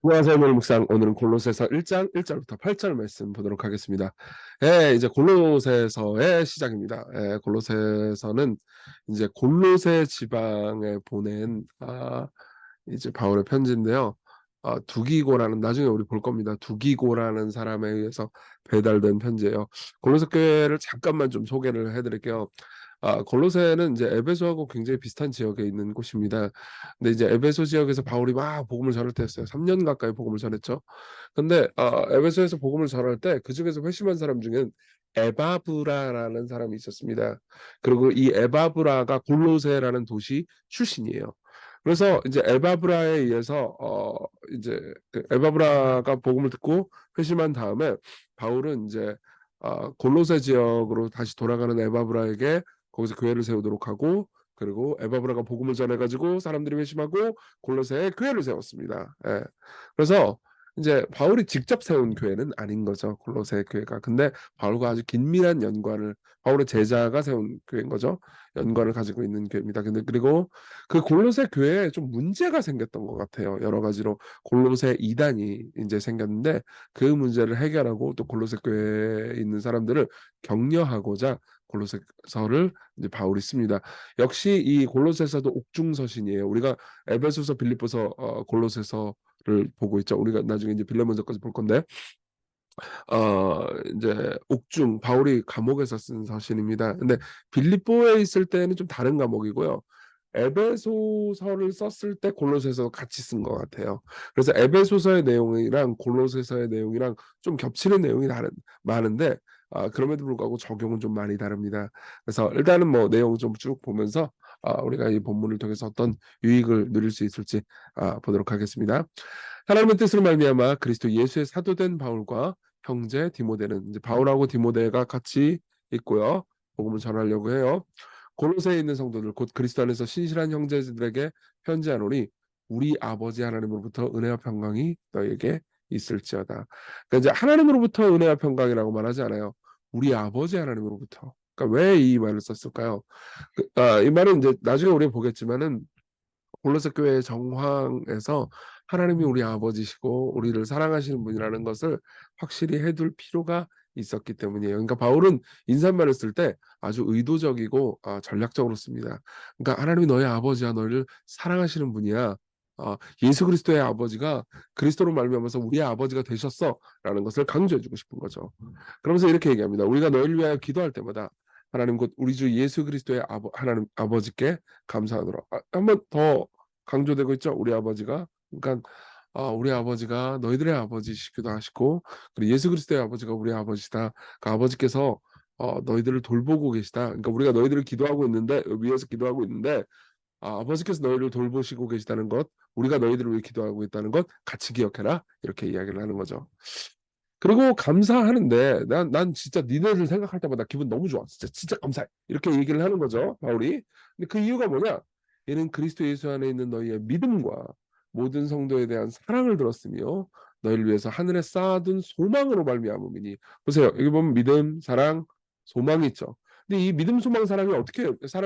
안녕하세요, 오늘 묵상. 오늘은 골로새서 1장 1절부터 8절 말씀 보도록 하겠습니다. 이제 골로새서의 시작입니다. 골로새서는 이제 골로새 지방에 보낸 이제 바울의 편지인데요. 두기고라는, 나중에 우리 볼 겁니다. 두기고라는 사람에 의해서 배달된 편지예요. 골로새 교회를 잠깐만 좀 소개를 해드릴게요. 골로새는 이제 에베소하고 굉장히 비슷한 지역에 있는 곳입니다. 근데 이제 에베소 지역에서 바울이 막 복음을 전할 때였어요. 3년 가까이 복음을 전했죠. 근데 에베소에서 복음을 전할 때 그 중에서 회심한 사람 중엔 에바브라라는 사람이 있었습니다. 그리고 이 에바브라가 골로새라는 도시 출신이에요. 그래서 이제 에바브라에 의해서 이제 그 에바브라가 복음을 듣고 회심한 다음에 바울은 이제 골로새 지역으로 다시 돌아가는 에바브라에게 거기서 교회를 세우도록 하고, 그리고 에바브라가 복음을 전해가지고 사람들이 회심하고 골로새에 교회를 세웠습니다. 그래서 이제 바울이 직접 세운 교회는 아닌 거죠, 골로새 교회가. 근데 바울과 아주 긴밀한 연관을, 바울의 제자가 세운 교회인 거죠. 연관을 가지고 있는 교회입니다. 근데 그리고 그 골로새 교회에 좀 문제가 생겼던 것 같아요. 여러 가지로 골로새 이단이 이제 생겼는데, 그 문제를 해결하고 또 골로새 교회에 있는 사람들을 격려하고자 골로새서를 이제 바울이 씁니다. 역시 이 골로새서도 옥중서신이에요. 우리가 에베소서, 빌립보서, 골로새서를 보고 있죠. 우리가 나중에 이제 빌레몬서까지 볼 건데, 이제 옥중, 바울이 감옥에서 쓴 서신입니다. 근데 빌립보에 있을 때는 좀 다른 과목이고요. 에베소서를 썼을 때 골로새서 같이 쓴 것 같아요. 그래서 에베소서의 내용이랑 골로새서의 내용이랑 좀 겹치는 내용이 많은데, 그럼에도 불구하고 적용은 좀 많이 다릅니다. 그래서 일단은 뭐 내용 좀 쭉 보면서 우리가 이 본문을 통해서 어떤 유익을 누릴 수 있을지 보도록 하겠습니다. 하나님의 뜻으로 말미암아 그리스도 예수의 사도된 바울과 형제 디모데는, 이제 바울하고 디모데가 같이 있고요. 복음을 전하려고 해요. 골로새에 있는 성도들 곧 그리스도 안에서 신실한 형제들에게 편지하노니 우리 아버지 하나님으로부터 은혜와 평강이 너에게 있을지어다. 그러니까 이제 하나님으로부터 은혜와 평강이라고 말하지 않아요. 우리 아버지 하나님으로부터. 그러니까 왜 이 말을 썼을까요? 이 말은 이제 나중에 우리 보겠지만은 골로새 교회의 정황에서 하나님이 우리 아버지시고 우리를 사랑하시는 분이라는 것을 확실히 해둘 필요가 있었기 때문이에요. 그러니까 바울은 인사말을 쓸 때 아주 의도적이고 전략적으로 씁니다. 그러니까 하나님이 너의 아버지야, 너를 사랑하시는 분이야. 예수 그리스도의 아버지가 그리스도로 말미암아서 우리의 아버지가 되셨어라는 것을 강조해주고 싶은 거죠. 그러면서 이렇게 얘기합니다. 우리가 너희를 위하여 기도할 때마다 하나님 곧 우리 주 예수 그리스도의 하나님 아버지께 감사하노라. 한번 더 강조되고 있죠. 우리 아버지가. 그러니까 우리 아버지가 너희들의 아버지시기도 하시고, 그리고 예수 그리스도의 아버지가 우리 아버지다. 그 아버지께서 너희들을 돌보고 계시다. 그러니까 우리가 너희들을 기도하고 있는데, 위해서 기도하고 있는데, 아버지께서 너희를 돌보시고 계시다는 것, 우리가 너희들을 위해 기도하고 있다는 것 같이 기억해라. 이렇게 이야기를 하는 거죠. 그리고 감사하는데 난 진짜 니네들 생각할 때마다 기분 너무 좋아. 진짜 감사해. 이렇게 얘기를 하는 거죠, 바울이. 근데 그 이유가 뭐냐? 이는 그리스도 예수 안에 있는 너희의 믿음과 모든 성도에 대한 사랑을 들었으며 너희를 위해서 하늘에 쌓아둔 소망으로 말미암음이니. 보세요. 여기 보면 믿음, 사랑, 소망이 있죠. 근데 이 믿음, 소망, 사랑,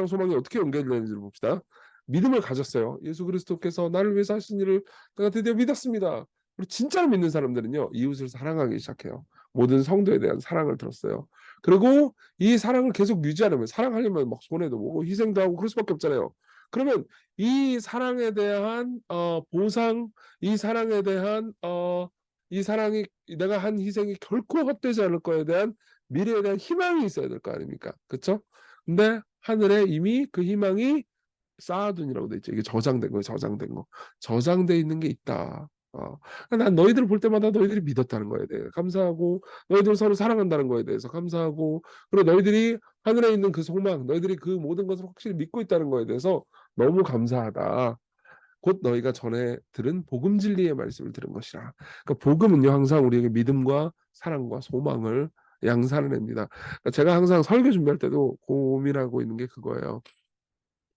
소망이 어떻게 연결되는지를 봅시다. 믿음을 가졌어요. 예수 그리스도께서 나를 위해서 하신 일을 내가 드디어 믿었습니다. 그리고 진짜로 믿는 사람들은요, 이웃을 사랑하기 시작해요. 모든 성도에 대한 사랑을 들었어요. 그리고 이 사랑을 계속 유지하려면, 사랑하려면 막 손해도 보고 희생도 하고 그럴 수밖에 없잖아요. 그러면 이 사랑에 대한 보상, 이 사랑에 대한 이 사랑이, 내가 한 희생이 결코 헛되지 않을 거에 대한 미래에 대한 희망이 있어야 될 거 아닙니까? 그렇죠? 근데 하늘에 이미 그 희망이 쌓아둔이라고 돼 있죠. 이게 저장된 거예요. 저장된 거. 저장돼 있는 게 있다. 난 너희들을 볼 때마다 너희들이 믿었다는 거에 대해 감사하고, 너희들 서로 사랑한다는 거에 대해서 감사하고, 그리고 너희들이 하늘에 있는 그 소망, 너희들이 그 모든 것을 확실히 믿고 있다는 거에 대해서 너무 감사하다. 곧 너희가 전에 들은 복음 진리의 말씀을 들은 것이라. 그러니까 복음은요, 항상 우리에게 믿음과 사랑과 소망을 양산해냅니다. 그러니까 제가 항상 설교 준비할 때도 고민하고 있는 게 그거예요.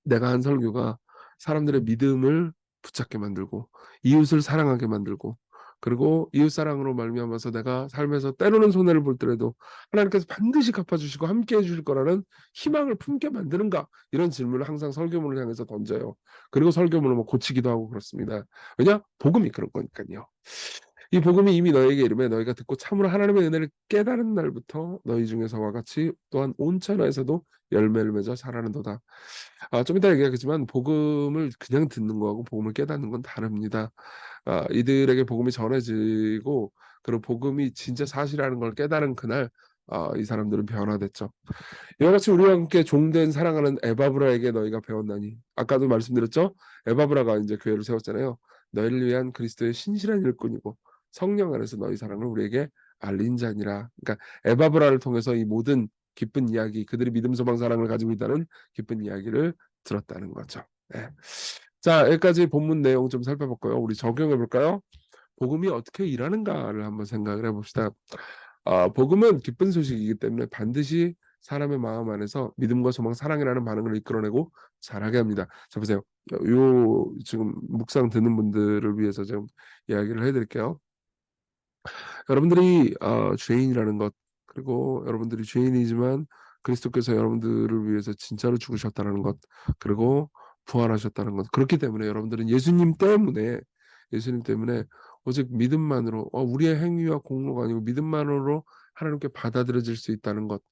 내가 한 설교가 사람들의 믿음을 붙잡게 만들고, 이웃을 사랑하게 만들고, 그리고 이웃사랑으로 말미암아서 내가 삶에서 때로는 손해를 볼 때라도 하나님께서 반드시 갚아주시고 함께 해주실 거라는 희망을 품게 만드는가, 이런 질문을 항상 설교문을 향해서 던져요. 그리고 설교문을 뭐 고치기도 하고 그렇습니다. 왜냐? 복음이 그런 거니까요. 이 복음이 이미 너에게 이르매 너희가 듣고 참으로 하나님의 은혜를 깨달은 날부터 너희 중에서와 같이 또한 온 천하에서도 열매를 맺어 자라는도다. 좀 이따 얘기하겠지만 복음을 그냥 듣는 거하고 복음을 깨닫는 건 다릅니다. 이들에게 복음이 전해지고 그리고 복음이 진짜 사실이라는 걸 깨달은 그날 이 사람들은 변화됐죠. 이와 같이 우리와 함께 종된 사랑하는 에바브라에게 너희가 배웠나니, 아까도 말씀드렸죠. 에바브라가 이제 교회를 세웠잖아요. 너희를 위한 그리스도의 신실한 일꾼이고 성령 안에서 너희 사랑을 우리에게 알린 자니라. 그러니까 에바브라를 통해서 이 모든 기쁜 이야기, 그들이 믿음, 소망, 사랑을 가지고 있다는 기쁜 이야기를 들었다는 거죠. 네. 자, 여기까지 본문 내용 좀 살펴볼까요? 우리 적용해 볼까요? 복음이 어떻게 일하는가를 한번 생각을 해봅시다. 복음은 기쁜 소식이기 때문에 반드시 사람의 마음 안에서 믿음과 소망, 사랑이라는 반응을 이끌어내고 자라게 합니다. 자, 보세요. 요 지금 묵상 듣는 분들을 위해서 좀 이야기를 해드릴게요. 여러분들이 죄인이라는 것, 그리고 여러분들이 죄인이지만 그리스도께서 여러분들을 위해서 진짜로 죽으셨다는 것, 그리고 부활하셨다는 것, 그렇기 때문에 여러분들은 예수님 때문에 오직 믿음만으로, 우리의 행위와 공로가 아니고 믿음만으로 하나님께 받아들여질 수 있다는 것,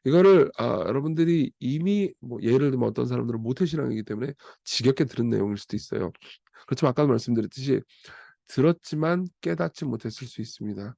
이거를 여러분들이 이미 뭐 예를 들면 어떤 사람들은 모태신앙이기 때문에 지겹게 들은 내용일 수도 있어요. 그렇지만 아까 말씀드렸듯이 들었지만 깨닫지 못했을 수 있습니다.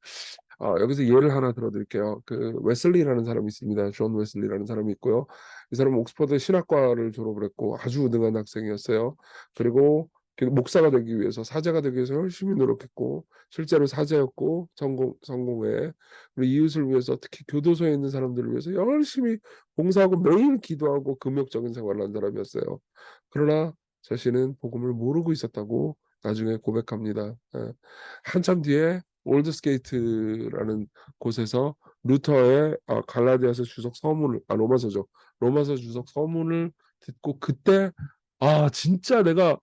여기서 예를 하나 들어드릴게요. 그 웨슬리라는 사람이 있습니다. 존 웨슬리라는 사람이 있고요. 이 사람은 옥스퍼드 신학과를 졸업을 했고 아주 우등한 학생이었어요. 그리고 그 목사가 되기 위해서, 사제가 되기 위해서 열심히 노력했고 실제로 사제였고 성공회, 우리 이웃을 위해서, 특히 교도소에 있는 사람들을 위해서 열심히 봉사하고 매일 기도하고 금욕적인 생활을 한 사람이었어요. 그러나 자신은 복음을 모르고 있었다고 나중에 고백합니다. 한참 뒤에 올드스게이트라는 곳에서 루터의 갈라디아서 주석 서문을, 로마서죠. 로마서 주석 서문을 듣고 그때 진짜 내가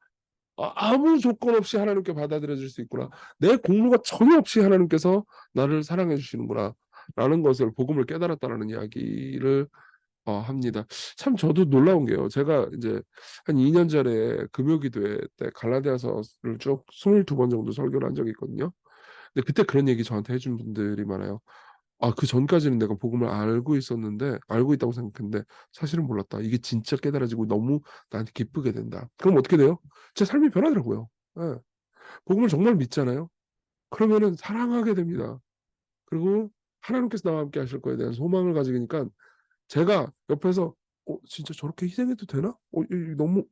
아무 조건 없이 하나님께 받아들여질 수 있구나. 내 공로가 전혀 없이 하나님께서 나를 사랑해 주시는구나. 라는 것을, 복음을 깨달았다라는 이야기를 합니다. 참 저도 놀라운 게요. 제가 이제 한 2년 전에 금요기도회 때 갈라디아서를 쭉 22번 정도 설교를 한 적이 있거든요. 근데 그때 그런 얘기 저한테 해준 분들이 많아요. 그 전까지는 내가 복음을 알고 있었는데, 알고 있다고 생각했는데 사실은 몰랐다. 이게 진짜 깨달아지고 너무 나한테 기쁘게 된다. 그럼 어떻게 돼요? 제 삶이 변하더라고요. 예. 복음을 정말 믿잖아요. 그러면은 사랑하게 됩니다. 그리고 하나님께서 나와 함께 하실 거에 대한 소망을 가지니까 제가 옆에서 진짜 저렇게 희생해도 되나? 너무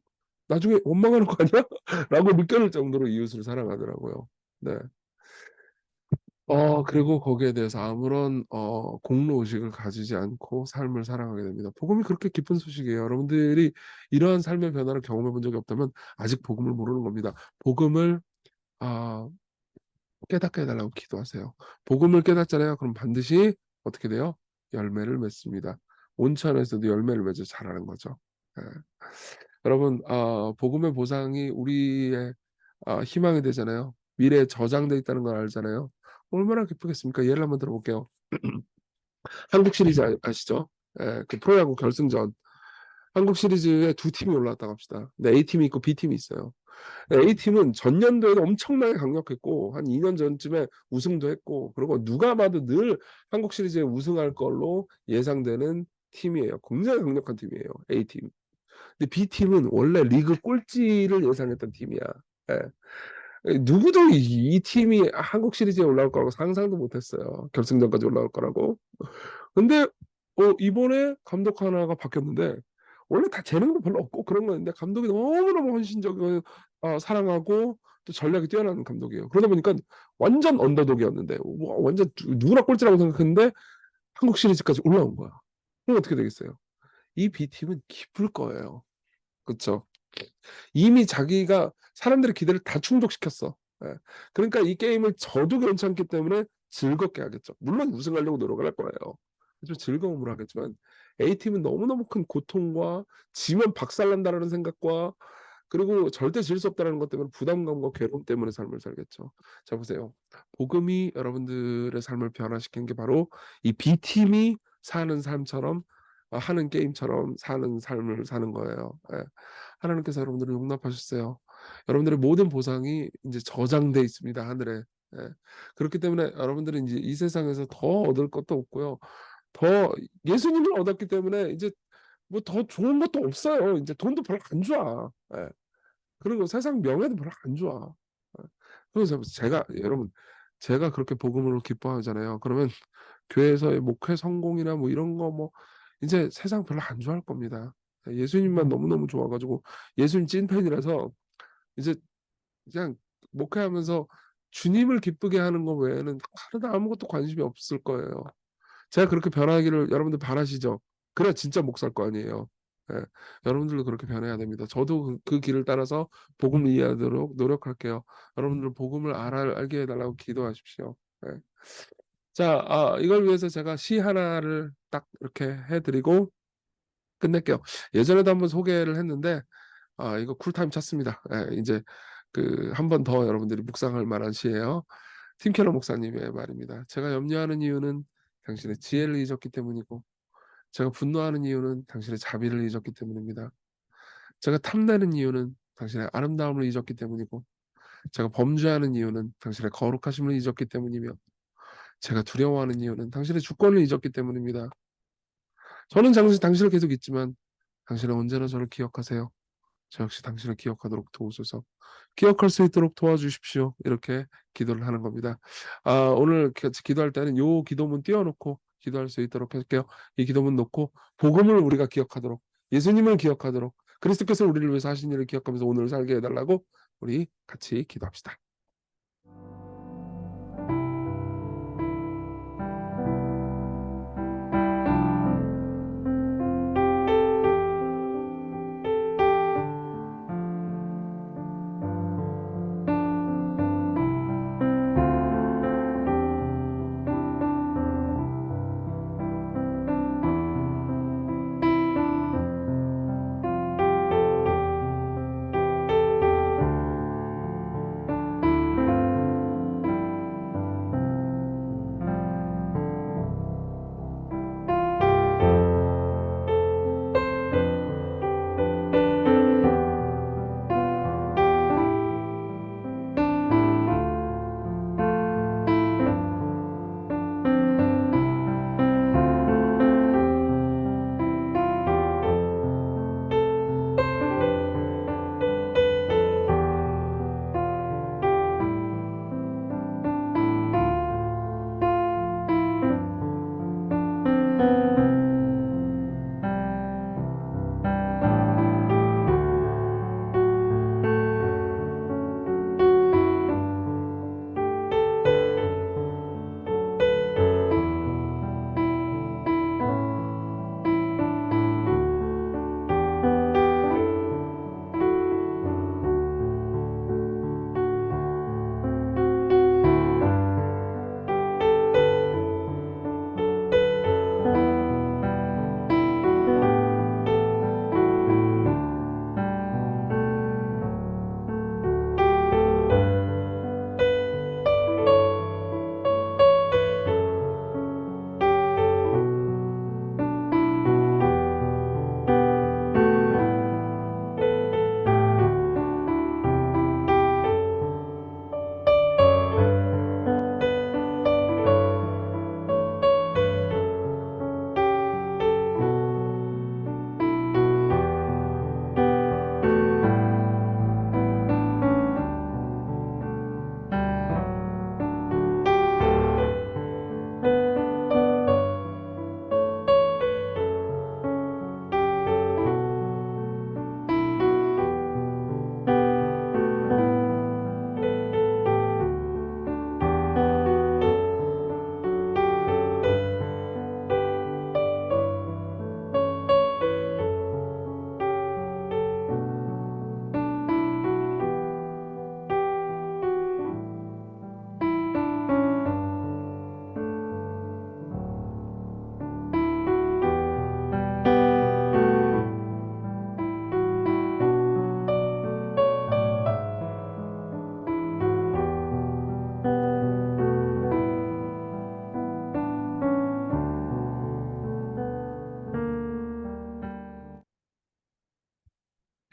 나중에 원망하는 거 아니야? 라고 느껴질 정도로 이웃을 사랑하더라고요. 네. 그리고 거기에 대해서 아무런 공로의식을 가지지 않고 삶을 살아가게 됩니다. 복음이 그렇게 기쁜 소식이에요. 여러분들이 이러한 삶의 변화를 경험해 본 적이 없다면 아직 복음을 모르는 겁니다. 복음을 아, 깨닫게 해달라고 기도하세요. 복음을 깨닫잖아요. 그럼 반드시 어떻게 돼요? 열매를 맺습니다. 온천에서도 열매를 맺어 자라는 거죠. 예. 여러분, 복음의 보상이 우리의 희망이 되잖아요. 미래에 저장돼 있다는 걸 알잖아요. 얼마나 기쁘겠습니까? 예를 한번 들어볼게요. 한국 시리즈 아시죠? 예, 그 프로야구 결승전. 한국 시리즈에 두 팀이 올라왔다고 합시다. 근데 A팀이 있고 B팀이 있어요. A팀은 전년도에도 엄청나게 강력했고 한 2년 전쯤에 우승도 했고, 그리고 누가 봐도 늘 한국 시리즈에 우승할 걸로 예상되는 팀이에요. 굉장히 강력한 팀이에요. A팀. 근데 B팀은 원래 리그 꼴찌를 예상했던 팀이야. 예. 누구도 이 팀이 한국 시리즈에 올라올 거라고 상상도 못했어요. 결승전까지 올라올 거라고. 근데 이번에 감독 하나가 바뀌었는데, 원래 다 재능도 별로 없고 그런 거였는데 감독이 너무너무 헌신적이고 사랑하고 또 전략이 뛰어난 감독이에요. 그러다 보니까 완전 언더독이었는데 완전 누구나 꼴찌라고 생각했는데 한국 시리즈까지 올라온 거야. 그럼 어떻게 되겠어요? 이 B팀은 기쁠 거예요. 그렇죠? 이미 자기가 사람들의 기대를 다 충족시켰어. 예. 그러니까 이 게임을 져도 괜찮기 때문에 즐겁게 하겠죠. 물론 우승하려고 노력을 할 거예요. 좀 즐거움으로 하겠지만 A팀은 너무너무 큰 고통과 지면 박살난다라는 생각과 그리고 절대 질 수 없다는 것 때문에 부담감과 괴로움 때문에 삶을 살겠죠. 자 보세요. 복음이 여러분들의 삶을 변화시키는 게 바로 이 B팀이 사는 삶처럼 하는 게임처럼 사는 삶을 사는 거예요. 예. 하나님께서 여러분들을 용납하셨어요. 여러분들의 모든 보상이 이제 저장돼 있습니다. 하늘에. 예. 그렇기 때문에 여러분들은 이제 이 세상에서 더 얻을 것도 없고요. 더 예수님을 얻었기 때문에 이제 뭐 더 좋은 것도 없어요. 이제 돈도 별로 안 좋아. 예. 그리고 세상 명예도 별로 안 좋아. 예. 그래서 제가 여러분 제가 그렇게 복음으로 기뻐하잖아요. 그러면 교회에서의 목회 성공이나 뭐 이런 거 뭐 이제 세상 별로 안 좋아할 겁니다. 예, 예수님만 너무너무 좋아 가지고 예수님 찐팬이라서 이제 그냥 목회하면서 주님을 기쁘게 하는 거 외에는 다른 아무것도 관심이 없을 거예요. 제가 그렇게 변하기를 여러분들 바라시죠? 그래야 진짜 목사일 거 아니에요. 예. 여러분들도 그렇게 변해야 됩니다. 저도 그 길을 따라서 복음을 이해하도록 노력할게요. 여러분들 복음을 알게 해 달라고 기도하십시오. 예. 자, 이걸 위해서 제가 시 하나를 딱 이렇게 해 드리고 끝낼게요. 예전에도 한번 소개를 했는데 이거 쿨타임 찼습니다. 예, 인제 그 한 번 더 여러분들이 묵상할 만한 시예요. 팀 켈러 목사님의 말입니다. "제가 염려하는 이유는 당신의 지혜를 잊었기 때문이고 제가 분노하는 이유는 당신의 자비를 잊었기 때문입니다. 제가 탐내는 이유는 당신의 아름다움을 잊었기 때문이고 제가 범죄하는 이유는 당신의 거룩하심을 잊었기 때문이며 제가 두려워하는 이유는 당신의 주권을 잊었기 때문입니다. 저는 당신을 계속 잊지만 당신은 언제나 저를 기억하세요. 저 역시 당신을 기억하도록 도우소서. 기억할 수 있도록 도와주십시오." 이렇게 기도를 하는 겁니다. 오늘 기도할 때는 요 기도문 띄워 놓고 기도할 수 있도록 할게요. 이 기도문 놓고 복음을 우리가 기억하도록 예수님을 기억하도록 그리스도께서 우리를 위해서 하신 일을 기억하면서 오늘을 살게 해 달라고 우리 같이 기도합시다.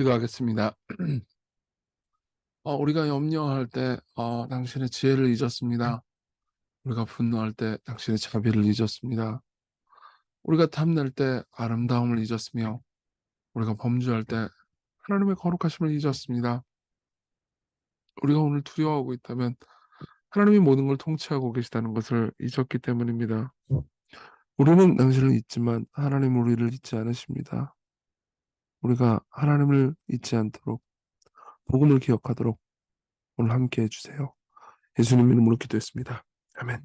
기도하겠습니다. 우리가 염려할 때 당신의 지혜를 잊었습니다. 우리가 분노할 때 당신의 자비를 잊었습니다. 우리가 탐낼 때 아름다움을 잊었으며 우리가 범죄할 때 하나님의 거룩하심을 잊었습니다. 우리가 오늘 두려워하고 있다면 하나님이 모든 걸 통치하고 계시다는 것을 잊었기 때문입니다. 우리는 당신을 잊지만 하나님 우리를 잊지 않으십니다. 우리가 하나님을 잊지 않도록 복음을 기억하도록 오늘 함께 해주세요. 예수님 이름으로 기도했습니다. 아멘.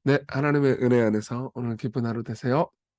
네, 하나님의 은혜 안에서 오늘 기쁜 하루 되세요.